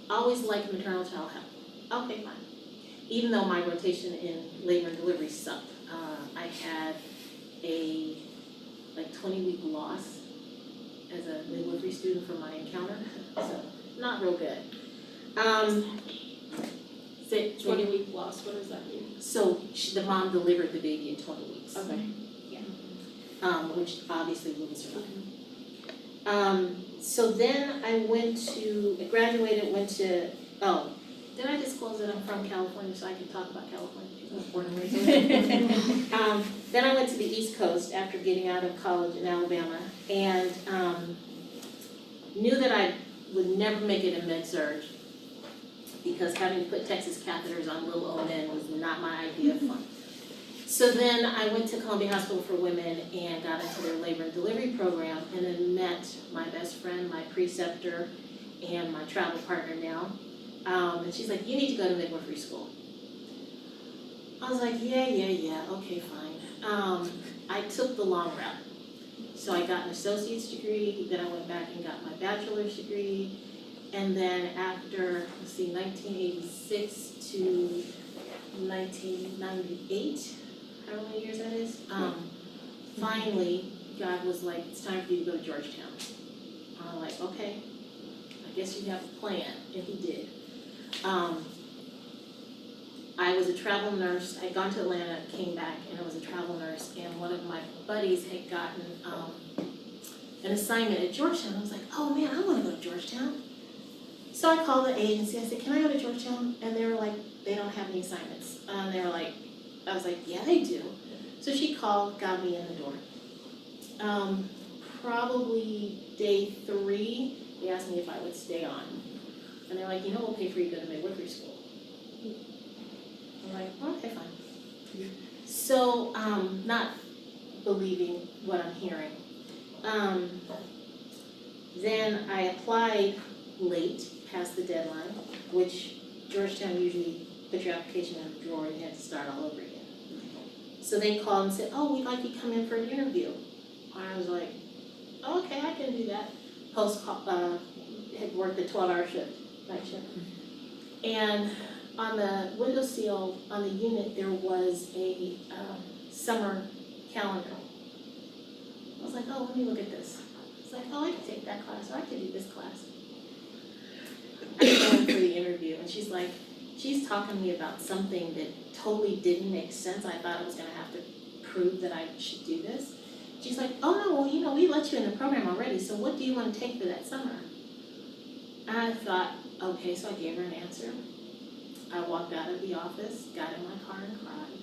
I always liked maternal child health. Okay, fine. Even though my rotation in labor and delivery sucked. I had a 20-week loss as a midwifery student from my encounter, so not real good. 20-week loss, what does that mean? So the mom delivered the baby in 20 weeks. Okay. Yeah. Which obviously wouldn't survive. So then I graduated, went to, did I disclose that I'm from California so I can talk about California? I was born and raised there. Then I went to the East Coast after getting out of college in Alabama, and knew that I would never make it in med-surg. because having to put Texas catheters on little old men was not my idea of fun. So then I went to Columbia Hospital for Women and got into their labor and delivery program, and then met my best friend, my preceptor, and my travel partner now. And she's like, you need to go to midwifery school. I was like, yeah, okay, fine. I took the long route. So I got an associate's degree, then I went back and got my bachelor's degree, and then after, 1986 to 1998, however many years that is, finally, God was like, it's time for you to go to Georgetown. I'm like, okay, I guess you have a plan, and he did. I was a travel nurse. I'd gone to Atlanta, came back, and I was a travel nurse, and one of my buddies had gotten an assignment at Georgetown. I was like, oh man, I want to go to Georgetown. So I called the agency. I said, can I go to Georgetown? And they were like, they don't have any assignments. They were like, I was like, yeah, they do. So she called, got me in the door. Probably day 3, they asked me if I would stay on. And they're like, we'll pay for you to go to midwifery school. I'm like, okay, fine. So, not believing what I'm hearing. Then I applied late, past the deadline, which Georgetown usually put your application in a drawer and you had to start all over again. So they called and said, oh, we'd like you to come in for an interview. And I was like, okay, I can do that. Had worked a 12-hour shift, night shift. And on the windowsill on the unit, there was a summer calendar. I was like, oh, let me look at this. It's like, oh, I can take that class, or I can do this class. I go in for the interview, and she's talking to me about something that totally didn't make sense. I thought I was gonna have to prove that I should do this. She's like, oh no, well, we let you in the program already, so what do you want to take for that summer? And I thought, okay, so I gave her an answer. I walked out of the office, got in my car and cried.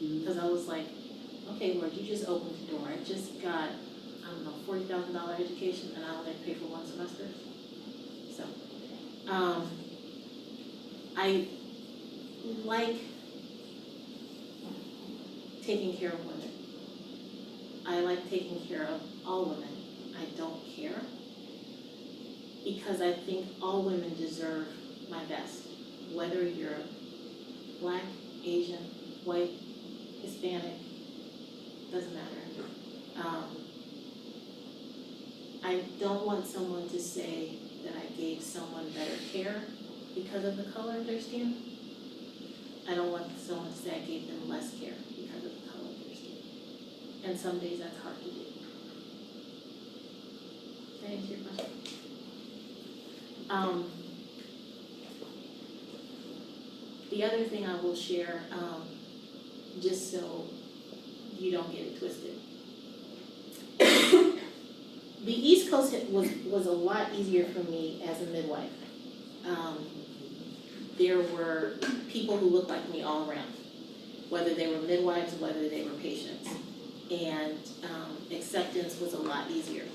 Because I was like, okay, Lord, you just opened the door. I just got, I don't know, $40,000 education, and I only pay for 1 semester. So, I like taking care of women. I like taking care of all women. I don't care, because I think all women deserve my best, whether you're Black, Asian, white, Hispanic, doesn't matter. I don't want someone to say that I gave someone better care because of the color of their skin. I don't want someone to say I gave them less care because of the color of their skin. And some days that's hard to do. Did I answer your question? The other thing I will share, just so you don't get it twisted. The East Coast was a lot easier for me as a midwife. There were people who looked like me all around, whether they were midwives, whether they were patients, and acceptance was a lot easier.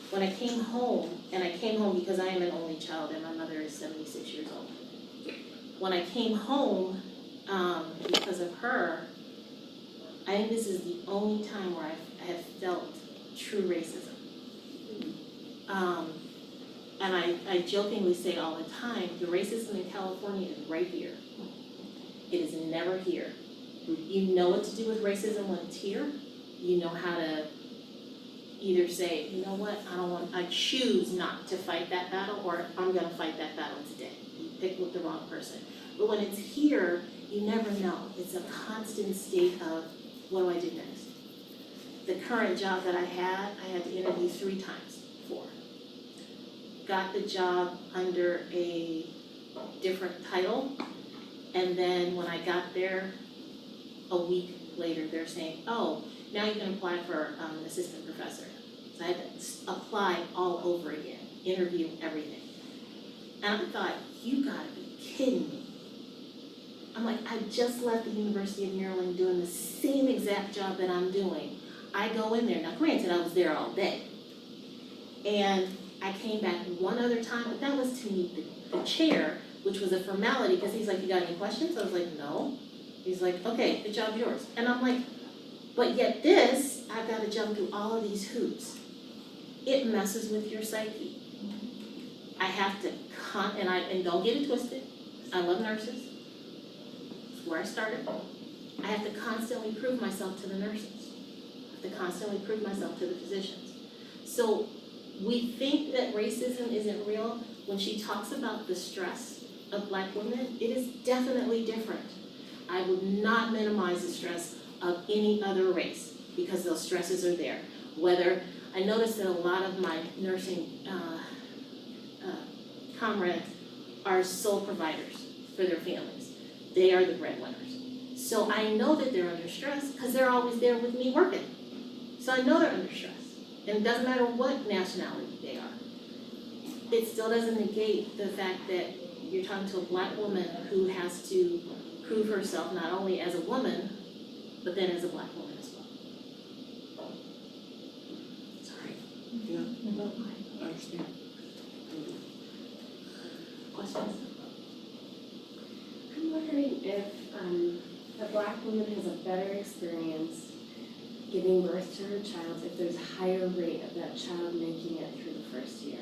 When I came home, and I came home because I am an only child and my mother is 76 years old. When I came home, because of her, I think this is the only time where I have felt true racism. And I jokingly say all the time, the racism in California is right here. It is never here. You know what to do with racism when it's here. You know how to either say, you know what, I choose not to fight that battle, or I'm gonna fight that battle today. You pick with the wrong person. But when it's here, you never know. It's a constant state of, what do I do next? The current job that I had to interview 3 times for. Got the job under a different title, and then when I got there, a week later, they're saying, oh, now you can apply for an assistant professor. So I had to apply all over again, interview, everything. And I thought, you gotta be kidding me. I'm like, I just left the University of Maryland doing the same exact job that I'm doing. I go in there, now granted, I was there all day. And I came back one other time, but that was to meet the chair, which was a formality, because he's like, you got any questions? I was like, no. He's like, okay, the job's yours. And I'm like, but yet this, I've got to jump through all of these hoops. It messes with your psyche. I have to, and don't get it twisted, I love nurses. It's where I started. I have to constantly prove myself to the nurses. I have to constantly prove myself to the physicians. So we think that racism isn't real. When she talks about the stress of Black women, it is definitely different. I would not minimize the stress of any other race because those stresses are there. Whether, I notice that a lot of my nursing comrades are sole providers for their families. They are the breadwinners. So I know that they're under stress because they're always there with me working. So I know they're under stress. And it doesn't matter what nationality they are. It still doesn't negate the fact that you're talking to a Black woman who has to prove herself not only as a woman, but then as a Black woman as well. Sorry. Yeah, no, I understand. Questions? I'm wondering if a Black woman has a better experience giving birth to her child if there's a higher rate of that child making it through the first year.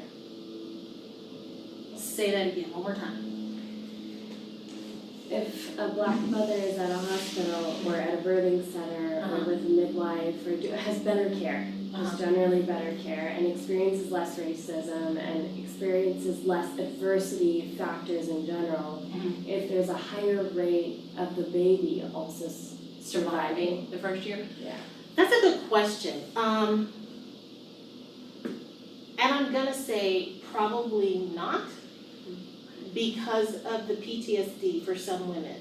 Say that again, one more time. If a Black mother is at a hospital or at a birthing center or with a midwife or has better care, has generally better care and experiences less racism and experiences less adversity factors in general, if there's a higher rate of the baby also surviving the first year? Yeah. That's a good question. And I'm gonna say probably not because of the PTSD for some women.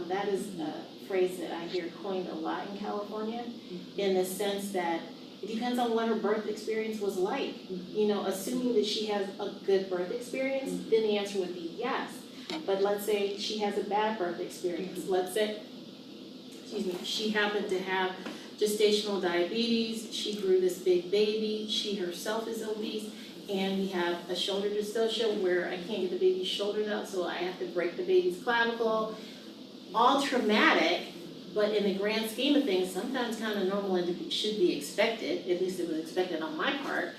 That is a phrase that I hear coined a lot in California in the sense that it depends on what her birth experience was like. You know, assuming that she has a good birth experience, then the answer would be yes. But let's say she has a bad birth experience. Let's say, she happened to have gestational diabetes, she grew this big baby, she herself is obese, and we have a shoulder dystocia where I can't get the baby's shoulders out, so I have to break the baby's clavicle. All traumatic, but in the grand scheme of things, sometimes kind of normal and should be expected, at least it was expected on my part.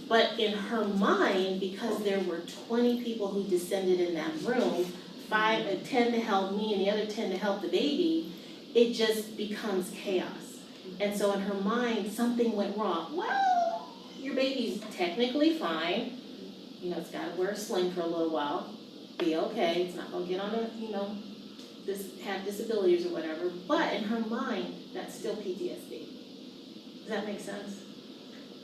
But in her mind, because there were 20 people who descended in that room, 10 to help me and the other 10 to help the baby, it just becomes chaos. And so in her mind, something went wrong. Well, your baby's technically fine. You know, it's gotta wear a sling for a little while. Be okay, it's not gonna get on a, have disabilities or whatever. But in her mind, that's still PTSD. Does that make sense?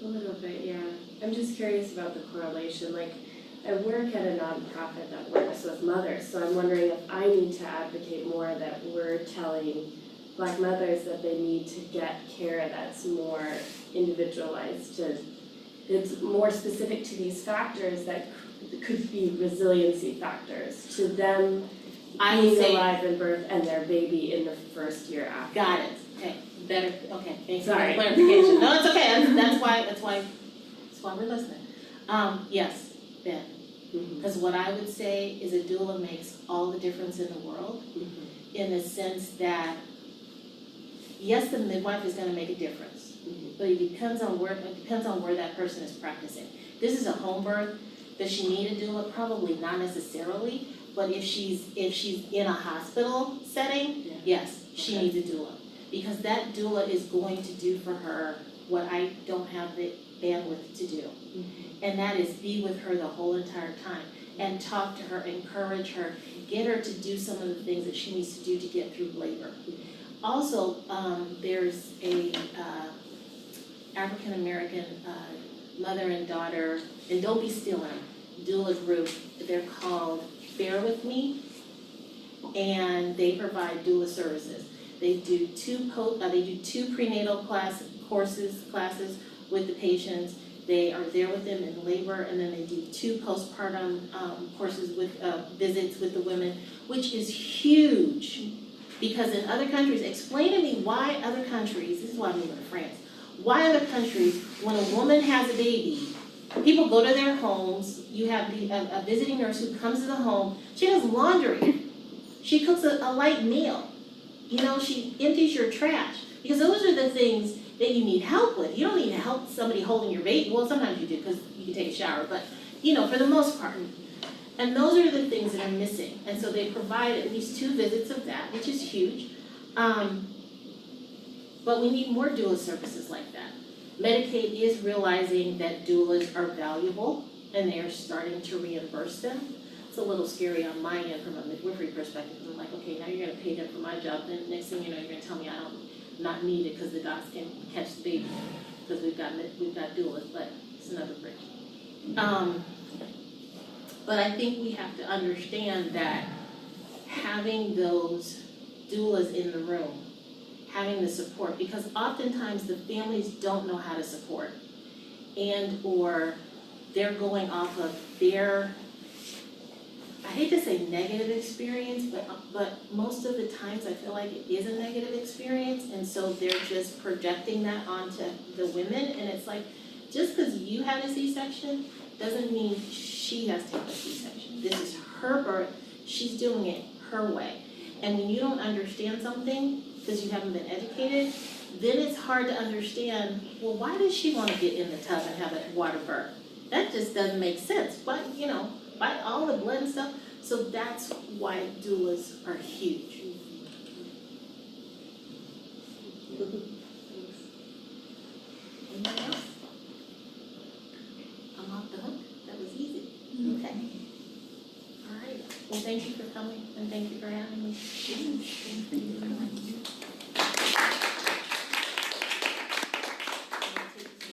A little bit, yeah. I'm just curious about the correlation. Like, I work at a nonprofit that works with mothers, so I'm wondering if I need to advocate more that we're telling Black mothers that they need to get care that's more individualized, it's more specific to these factors that could be resiliency factors to them being alive in birth and their baby in the first year after. Got it. Okay, better. Okay, thanks for Sorry. the clarification. No, it's okay. That's why we're listening. Yes, Ben. Because what I would say is a doula makes all the difference in the world, in the sense that yes, the midwife is going to make a difference, but it depends on where that person is practicing. This is a home birth. Does she need a doula? Probably not necessarily. But if she's in a hospital setting, yes, she needs a doula, because that doula is going to do for her what I don't have the bandwidth to do, and that is be with her the whole entire time and talk to her, encourage her, get her to do some of the things that she needs to do to get through labor. Also, there's a African American mother and daughter, and don't be stealing, doula group. They're called Bear With Me, and they provide doula services. They do two prenatal classes with the patients. They are there with them in labor, and then they do 2 postpartum courses with visits with the women, which is huge. Because in other countries, explain to me why other countries, this is why I'm moving to France, why other countries, when a woman has a baby, People go to their homes, you have a visiting nurse who comes to the home, she does laundry, she cooks a light meal, you know, she empties your trash, because those are the things that you need help with. You don't need help somebody holding your baby, well, sometimes you do, because you can take a shower, but, you know, for the most part. And those are the things that are missing, and so they provide at least 2 visits of that, which is huge. But we need more doula services like that. Medicaid is realizing that doulas are valuable, and they are starting to reimburse them. It's a little scary on my end from a midwifery perspective. I'm like, okay, now you're gonna pay them for my job, then next thing you know, you're gonna tell me I don't not need it because the docs can catch the baby, because we've got doulas, but it's another bridge. But I think we have to understand that having those doulas in the room, having the support, because oftentimes the families don't know how to support, and or they're going off of their, I hate to say negative experience, but most of the times I feel like it is a negative experience, and so they're just projecting that onto the women, and it's like, just because you had a C-section doesn't mean she has to have a C-section. This is her birth, she's doing it her way. And when you don't understand something, because you haven't been educated, then it's hard to understand, well, why does she want to get in the tub and have a water birth? That just doesn't make sense. But, you know, by all the blood and stuff, so that's why doulas are huge. Anyone else? I'm off the hook. That was easy. Okay. All right. Well, thank you for coming, and thank you for having me.